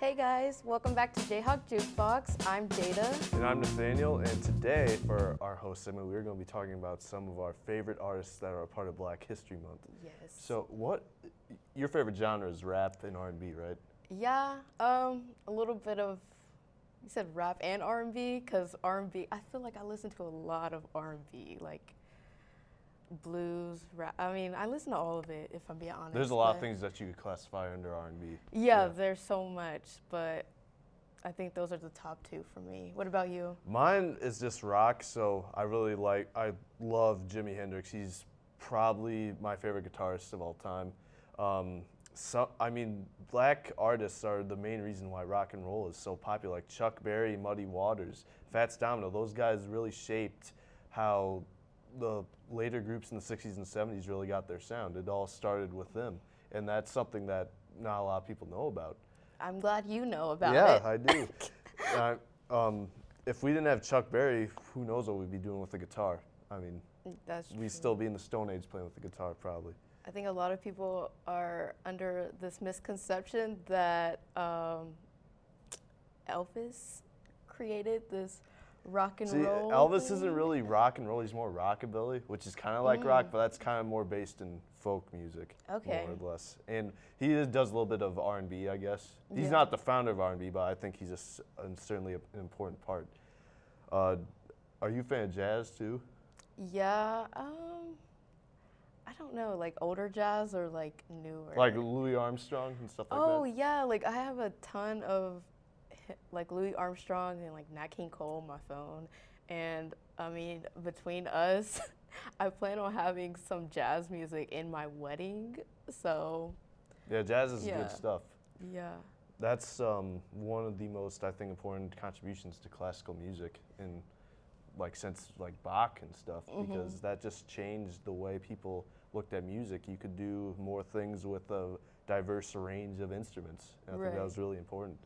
Hey guys, welcome back to JayhawkJukebox. I'm Jada. And I'm Nathaniel, and today for our host segment, we're going to be talking about some of our favorite artists that are a part of Black History Month. Yes. So your favorite genre is rap and R&B, right? Yeah, a little bit of, you said rap and R&B, because R&B, I feel like I listen to a lot of R&B, like blues, rap. I mean, I listen to all of it, if I'm being honest. There's a lot of things that you could classify under R&B. Yeah, there's so much, but I think those are the top two for me. What about you? Mine is just rock, so I love Jimi Hendrix. He's probably my favorite guitarist of all time. Black artists are the main reason why rock and roll is so popular, like Chuck Berry, Muddy Waters, Fats Domino. Those guys really shaped how the later groups in the 60s and 70s really got their sound. It all started with them, and that's something that not a lot of people know about. I'm glad you know about it. Yeah, I do. If we didn't have Chuck Berry, who knows what we'd be doing with the guitar. I mean, we'd still be in the Stone Age playing with the guitar probably. I think a lot of people are under this misconception that Elvis created this rock and roll. Elvis thing. isn't really rock and roll, he's more rockabilly, which is kind of like rock, but that's kind of more based in folk music, Okay. more or less. And he does a little bit of R&B, I guess. He's not the founder of R&B, but I think he's certainly an important part. Are you a fan of jazz too? Yeah, I don't know, like older jazz or like newer. Like Louis Armstrong and stuff like that? Oh yeah, like I have a ton of like Louis Armstrong and like Nat King Cole on my phone, and I mean between us, I plan on having some jazz music in my wedding. So yeah, jazz is good stuff. Yeah. That's one of the most, I think, important contributions to classical music in since Bach and stuff, because that just changed the way people looked at music. You could do more things with a diverse range of instruments, and I think that was really important.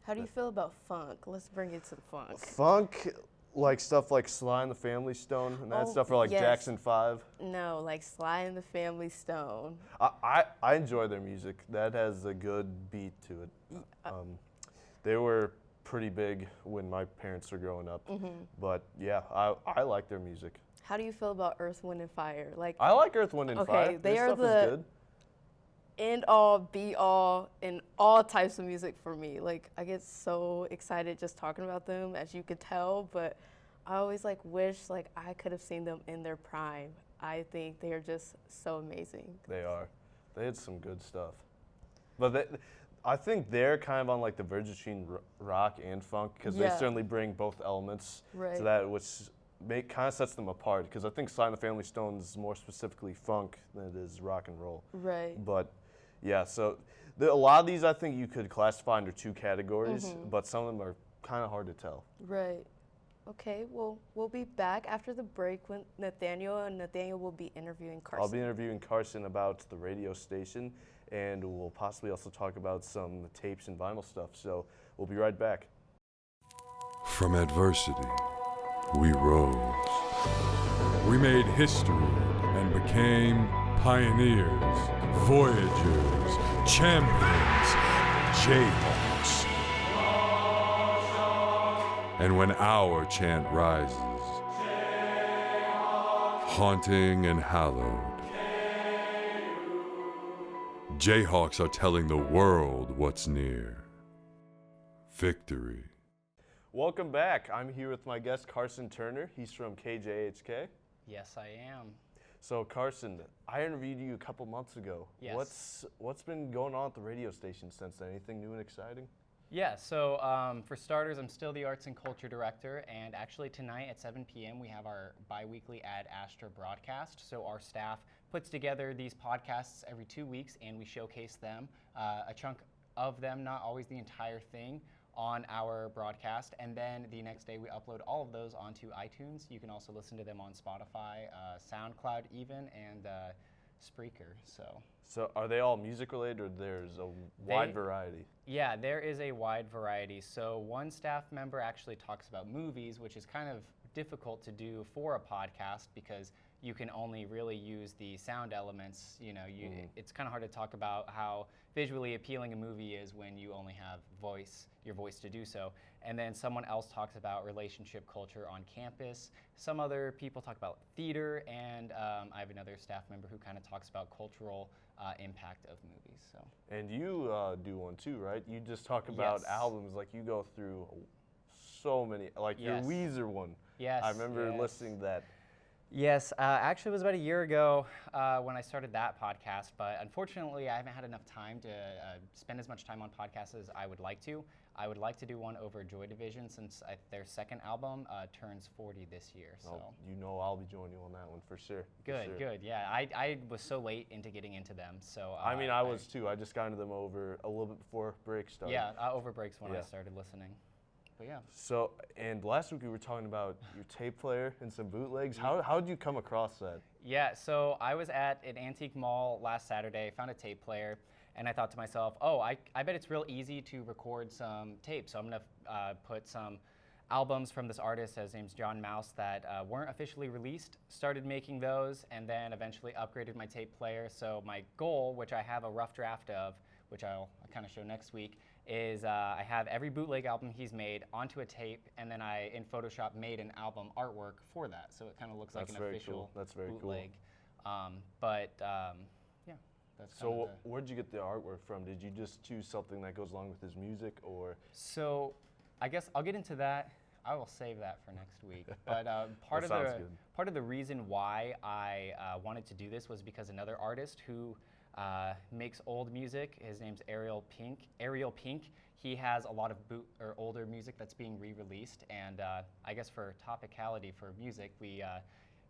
How do you feel about funk? Let's bring it to the funk. Funk, like stuff like Sly and the Family Stone and that stuff, or like Jackson 5? No, like Sly and the Family Stone. I enjoy their music. That has a good beat to it. They were pretty big when my parents were growing up, but yeah, I like their music. How do you feel about Earth, Wind, and Fire? I like Earth, Wind, and Fire. Okay, they their are stuff is the good. end all, be all in all types of music for me. Like I get so excited just talking about them, as you could tell, but I always wish I could have seen them in their prime. I think they are just so amazing. They are. They had some good stuff. But I think they're kind of on the verge between rock and funk, because they certainly bring both elements to that, which kind of sets them apart, because I think Sly and the Family Stone is more specifically funk than it is rock and roll. Right. But yeah, so a lot of these I think you could classify under two categories, but some of them are kind of hard to tell. Right. Okay, well, we'll be back after the break with Nathaniel, and Nathaniel will be interviewing Carson. I'll be interviewing Carson about the radio station, and we'll possibly also talk about some tapes and vinyl stuff, so we'll be right back. From adversity, we rose. We made history and became pioneers, voyagers, champions, Jayhawks. And when our chant rises, haunting and hallowed, Jayhawks are telling the world what's near. Victory. Welcome back. I'm here with my guest, Carson Turner. He's from KJHK. Yes, I am. So Carson, I interviewed you a couple months ago. Yes. What's been going on at the radio station since then? Anything new and exciting? Yeah, so for starters, I'm still the Arts and Culture Director, and actually tonight at 7 p.m. we have our bi-weekly Ad Astra broadcast. So our staff puts together these podcasts every 2 weeks, and we showcase them, a chunk of them, not always the entire thing, on our broadcast, and then the next day we upload all of those onto iTunes. You can also listen to them on Spotify, SoundCloud even, and Spreaker. So are they all music related, or there's a wide variety? Yeah, there is a wide variety. So one staff member actually talks about movies, which is kind of difficult to do for a podcast because you can only really use the sound elements. You know, it's kind of hard to talk about how visually appealing a movie is when you only have your voice to do so. And then someone else talks about relationship culture on campus. Some other people talk about theater, and I have another staff member who kind of talks about cultural impact of movies. So. And you do one too, right? You just talk about Yes. albums, like you go through so many, like Yes. your Weezer one. Yes. I remember yes. listening to that. Yes, actually it was about a year ago when I started that podcast, but unfortunately I haven't had enough time to spend as much time on podcasts as I would like to. I would like to do one over Joy Division since their second album turns 40 this year. So. Oh, you know I'll be joining you on that one for sure. Good, yeah. I was so late into getting into them, so. I mean, I was too. I just got into them over a little bit before break started. Yeah, over breaks when I Yeah. started listening. But yeah. So, and last week we were talking about your tape player and some bootlegs. How did you come across that? Yeah, so I was at an antique mall last Saturday, found a tape player, and I thought to myself, oh, I bet it's real easy to record some tapes. So I'm going to put some albums from this artist, his name's John Mouse, that weren't officially released, started making those, and then eventually upgraded my tape player. So my goal, which I have a rough draft of, which I'll kind of show next week, is I have every bootleg album he's made onto a tape, and then I, in Photoshop, made an album artwork for that. So it kind of looks like That's an very official cool. That's very bootleg. cool. Yeah, that's kind So of where'd you get the artwork from? Did you just choose something that goes along with his music, or? So I guess I'll get into that. I will save that for next week. But part That sounds good. part of the reason why I wanted to do this was because another artist who makes old music, his name's Ariel Pink. He has a lot of older music that's being re-released, and I guess for topicality for music,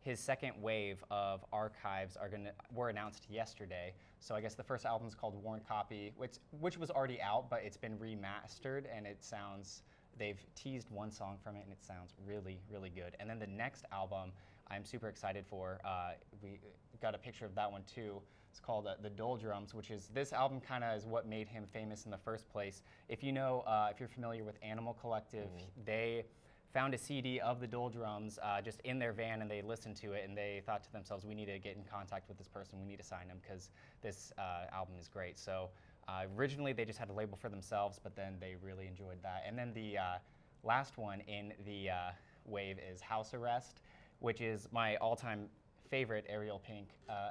his second wave of archives were announced yesterday. So I guess the first album's called Worn Copy, which was already out, but it's been remastered, and they've teased one song from it, and it sounds really, really good. And then the next album I'm super excited for. We got a picture of that one too. It's called The Doldrums, which is, this album kind of is what made him famous in the first place. If you know, if you're familiar with Animal Collective, they found a CD of The Doldrums just in their van, and they listened to it, and they thought to themselves, we need to get in contact with this person, we need to sign him, because this album is great. So originally they just had a label for themselves, but then they really enjoyed that. And then the last one in the wave is House Arrest, which is my all-time favorite Ariel Pink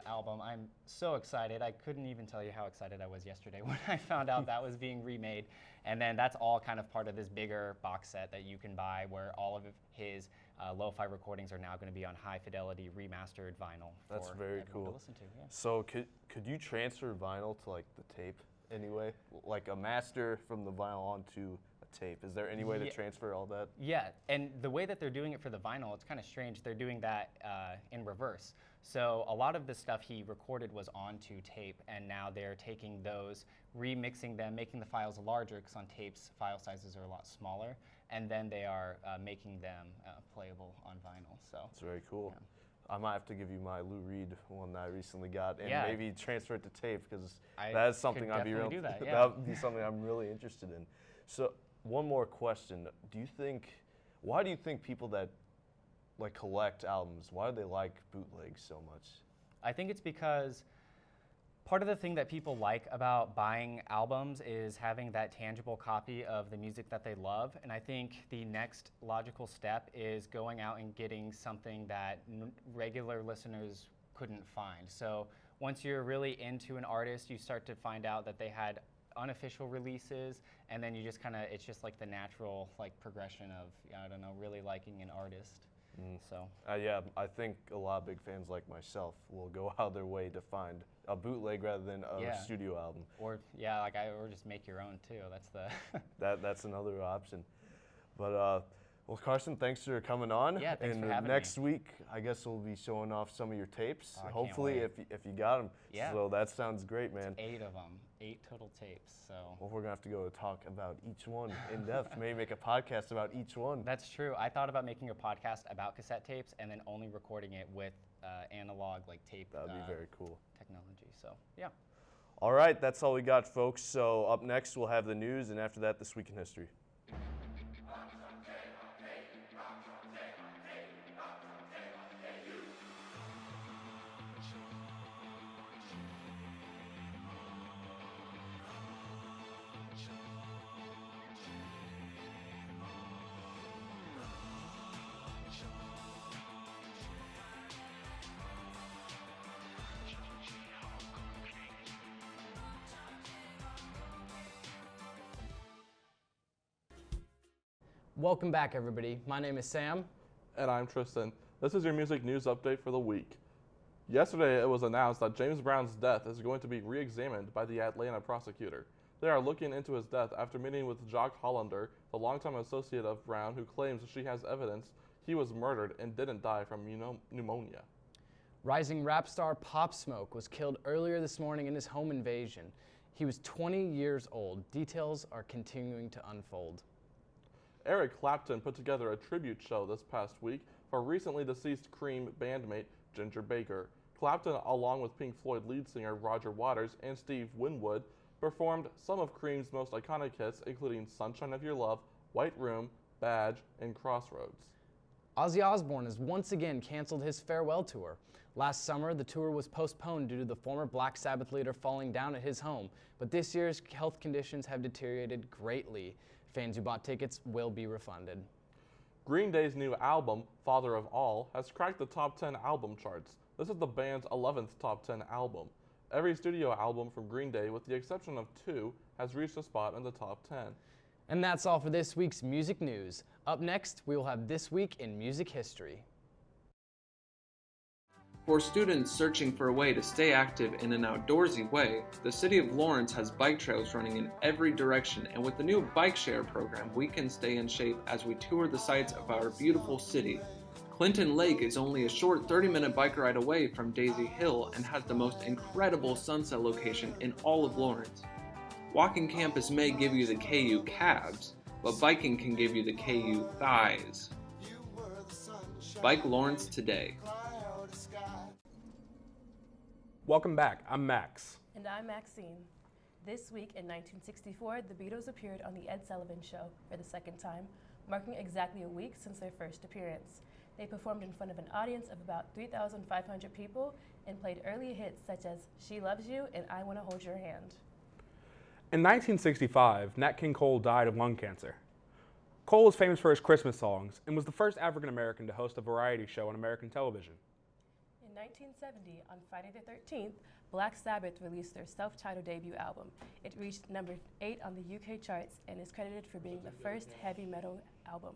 album. I'm so excited. I couldn't even tell you how excited I was yesterday when I found out that was being remade. And then that's all kind of part of this bigger box set that you can buy, where all of his lo-fi recordings are now going to be on high fidelity remastered vinyl. That's for very everyone cool. to listen to. Yeah. So could you transfer vinyl to like the tape anyway? Like a master from the vinyl onto a tape. Is there any way to transfer all that? Yeah, and the way that they're doing it for the vinyl, it's kind of strange. They're doing that in reverse. So a lot of the stuff he recorded was onto tape, and now they're taking those, remixing them, making the files larger, because on tapes, file sizes are a lot smaller, and then they are making them playable on vinyl. So That's very cool. Yeah. I might have to give you my Lou Reed one that I recently got, and Yeah. maybe transfer it to tape, because I that's something could I'd be definitely do that, yeah. that would be something I'm really interested in. So one more question: why do you think people that like collect albums, why do they like bootlegs so much? I think it's because part of the thing that people like about buying albums is having that tangible copy of the music that they love. And I think the next logical step is going out and getting something that regular listeners couldn't find. So once you're really into an artist, you start to find out that they had unofficial releases, and then you just kind of, it's just like the natural like progression of, I don't know, really liking an artist. So Yeah, I think a lot of big fans like myself will go out of their way to find a bootleg rather than a studio album. or just make your own too. That's the That's another option. But well, Carson, thanks for coming on. Yeah, thanks and for having next week, I guess we'll be showing off some of your tapes. Oh, I can't Hopefully, wait. if you got them. Yeah. So that sounds great, man. 8 of them, 8 total tapes. So Well, we're gonna have to go talk about each one in depth. Maybe make a podcast about each one. that's true. I thought about making a podcast about cassette tapes and then only recording it with analog like tape That'd be very cool. technology. So yeah. All right, that's all we got, folks. So up next, we'll have the news, and after that, This Week in History. Welcome back, everybody. My name is Sam. And I'm Tristan. This is your music news update for the week. Yesterday, it was announced that James Brown's death is going to be re-examined by the Atlanta prosecutor. They are looking into his death after meeting with Jock Hollander, the longtime associate of Brown, who claims she has evidence he was murdered and didn't die from pneumonia. Rising rap star Pop Smoke was killed earlier this morning in his home invasion. He was 20 years old. Details are continuing to unfold. Eric Clapton put together a tribute show this past week for recently deceased Cream bandmate Ginger Baker. Clapton, along with Pink Floyd lead singer Roger Waters and Steve Winwood, performed some of Cream's most iconic hits, including Sunshine of Your Love, White Room, Badge, and Crossroads. Ozzy Osbourne has once again canceled his farewell tour. Last summer, the tour was postponed due to the former Black Sabbath leader falling down at his home, but this year's health conditions have deteriorated greatly. Fans who bought tickets will be refunded. Green Day's new album, Father of All, has cracked the top 10 album charts. This is the band's 11th top 10 album. Every studio album from Green Day, with the exception of 2, has reached a spot in the top 10. And that's all for this week's music news. Up next, we will have This Week in Music History. For students searching for a way to stay active in an outdoorsy way, the City of Lawrence has bike trails running in every direction, and with the new bike share program, we can stay in shape as we tour the sights of our beautiful city. Clinton Lake is only a short 30-minute bike ride away from Daisy Hill and has the most incredible sunset location in all of Lawrence. Walking campus may give you the KU calves, but biking can give you the KU thighs. Bike Lawrence today. Welcome back, I'm Max. And I'm Maxine. This week in 1964, the Beatles appeared on The Ed Sullivan Show for the second time, marking exactly a week since their first appearance. They performed in front of an audience of about 3,500 people and played early hits such as She Loves You and I Want to Hold Your Hand. In 1965, Nat King Cole died of lung cancer. Cole is famous for his Christmas songs and was the first African American to host a variety show on American television. In 1970, on Friday the 13th, Black Sabbath released their self-titled debut album. It reached number 8 on the UK charts and is credited for being the first heavy metal album.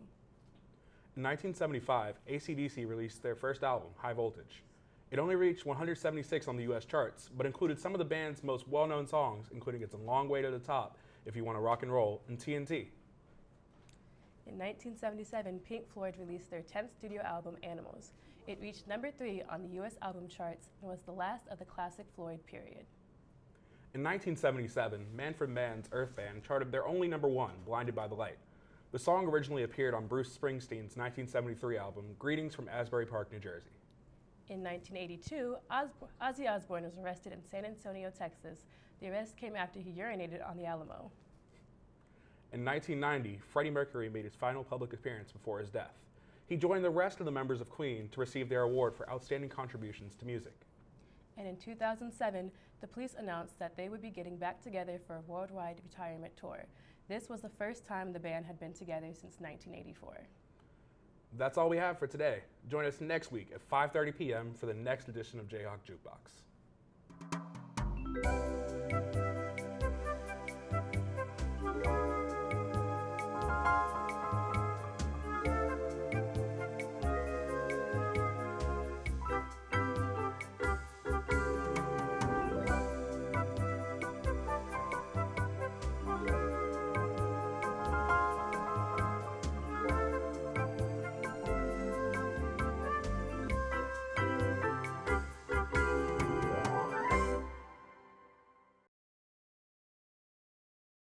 In 1975, AC/DC released their first album, High Voltage. It only reached 176 on the US charts, but included some of the band's most well-known songs, including It's a Long Way to the Top, If You Want to Rock and Roll, and TNT. In 1977, Pink Floyd released their 10th studio album, Animals. It reached number 3 on the US album charts and was the last of the classic Floyd period. In 1977, Manfred Mann's Earth Band charted their only number 1, Blinded by the Light. The song originally appeared on Bruce Springsteen's 1973 album, Greetings from Asbury Park, New Jersey. In 1982, Ozzy Osbourne was arrested in San Antonio, Texas. The arrest came after he urinated on the Alamo. In 1990, Freddie Mercury made his final public appearance before his death. He joined the rest of the members of Queen to receive their award for outstanding contributions to music. And in 2007, the Police announced that they would be getting back together for a worldwide retirement tour. This was the first time the band had been together since 1984. That's all we have for today. Join us next week at 5:30 p.m. for the next edition of JayhawkJukebox.